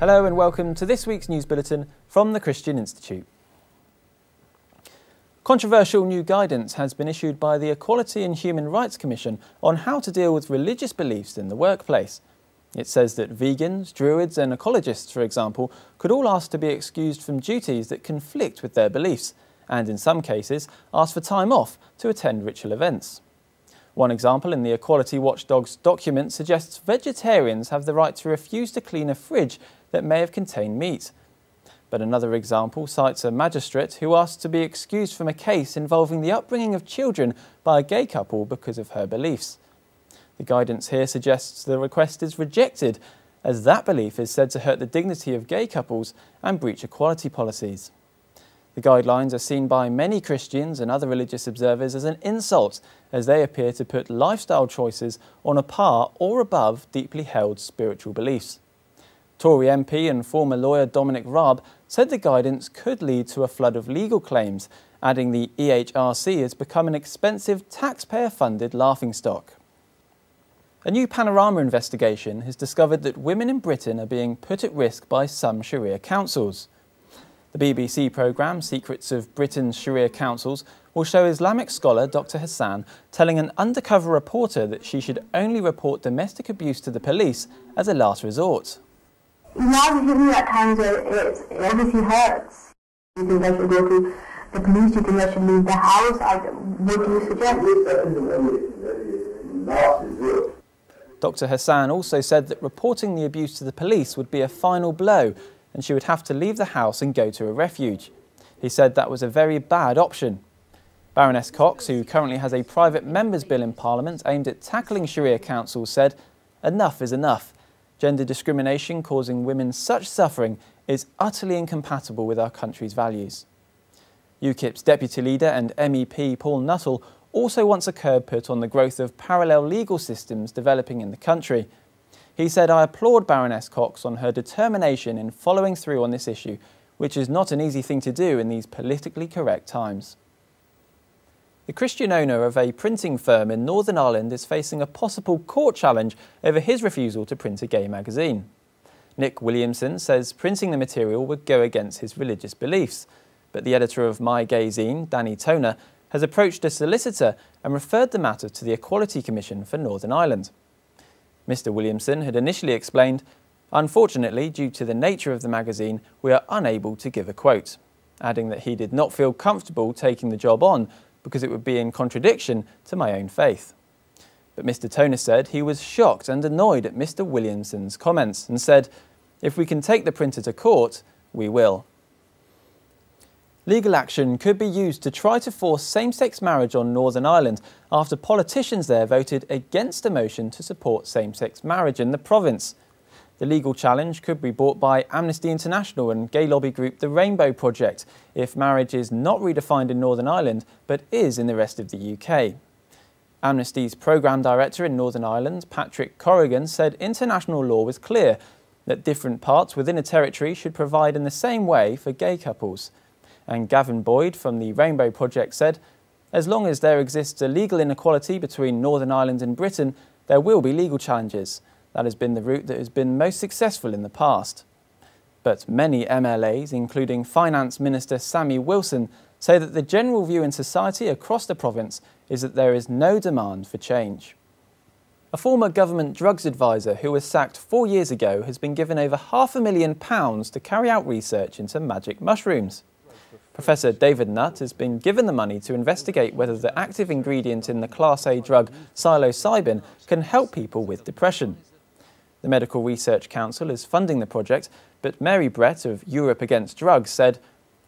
Hello and welcome to this week's news bulletin from the Christian Institute. Controversial new guidance has been issued by the Equality and Human Rights Commission on how to deal with religious beliefs in the workplace. It says that vegans, druids and ecologists, for example, could all ask to be excused from duties that conflict with their beliefs, and in some cases ask for time off to attend ritual events. One example in the Equality Watchdog's document suggests vegetarians have the right to refuse to clean a fridge that may have contained meat. But another example cites a magistrate who asked to be excused from a case involving the upbringing of children by a gay couple because of her beliefs. The guidance here suggests the request is rejected, as that belief is said to hurt the dignity of gay couples and breach equality policies. The guidelines are seen by many Christians and other religious observers as an insult, as they appear to put lifestyle choices on a par or above deeply held spiritual beliefs. Tory MP and former lawyer Dominic Raab said the guidance could lead to a flood of legal claims, adding the EHRC has become an expensive taxpayer-funded laughingstock. A new Panorama investigation has discovered that women in Britain are being put at risk by some Sharia councils. The BBC programme Secrets of Britain's Sharia Councils will show Islamic scholar Dr. Hassan telling an undercover reporter that she should only report domestic abuse to the police as a last resort. Now hitting at times it obviously hurts. Do you think I should go to the police? Do you think I should leave the house? What do you suggest? Dr. Hassan also said that reporting the abuse to the police would be a final blow and she would have to leave the house and go to a refuge. He said that was a very bad option. Baroness Cox, who currently has a private members' bill in Parliament aimed at tackling Sharia councils, said, "Enough is enough. Gender discrimination causing women such suffering is utterly incompatible with our country's values." UKIP's deputy leader and MEP Paul Nuttall also wants a curb put on the growth of parallel legal systems developing in the country. He said, "I applaud Baroness Cox on her determination in following through on this issue, which is not an easy thing to do in these politically correct times." The Christian owner of a printing firm in Northern Ireland is facing a possible court challenge over his refusal to print a gay magazine. Nick Williamson says printing the material would go against his religious beliefs, but the editor of My Gay Zine, Danny Toner, has approached a solicitor and referred the matter to the Equality Commission for Northern Ireland. Mr. Williamson had initially explained, "Unfortunately, due to the nature of the magazine, we are unable to give a quote," adding that he did not feel comfortable taking the job on because it would be in contradiction to my own faith. But Mr. Toner said he was shocked and annoyed at Mr. Williamson's comments and said, "If we can take the printer to court, we will." Legal action could be used to try to force same-sex marriage on Northern Ireland after politicians there voted against a motion to support same-sex marriage in the province. The legal challenge could be brought by Amnesty International and gay lobby group The Rainbow Project if marriage is not redefined in Northern Ireland but is in the rest of the UK. Amnesty's programme director in Northern Ireland, Patrick Corrigan, said international law was clear that different parts within a territory should provide in the same way for gay couples. And Gavin Boyd from the Rainbow Project said, "As long as there exists a legal inequality between Northern Ireland and Britain, there will be legal challenges. That has been the route that has been most successful in the past." But many MLAs, including Finance Minister Sammy Wilson, say that the general view in society across the province is that there is no demand for change. A former government drugs advisor who was sacked 4 years ago has been given over £500,000 to carry out research into magic mushrooms. Professor David Nutt has been given the money to investigate whether the active ingredient in the Class A drug psilocybin can help people with depression. The Medical Research Council is funding the project, but Mary Brett of Europe Against Drugs said,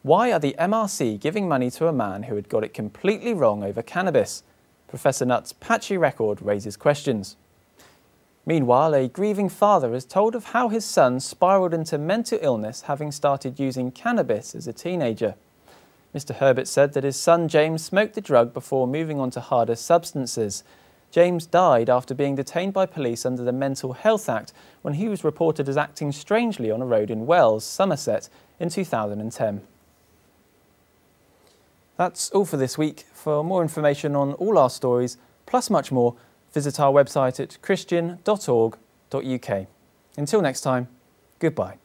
"Why are the MRC giving money to a man who had got it completely wrong over cannabis?" Professor Nutt's patchy record raises questions. Meanwhile, a grieving father has told of how his son spiralled into mental illness having started using cannabis as a teenager. Mr. Herbert said that his son James smoked the drug before moving on to harder substances. James died after being detained by police under the Mental Health Act when he was reported as acting strangely on a road in Wells, Somerset, in 2010. That's all for this week. For more information on all our stories, plus much more, visit our website at christian.org.uk. Until next time, goodbye.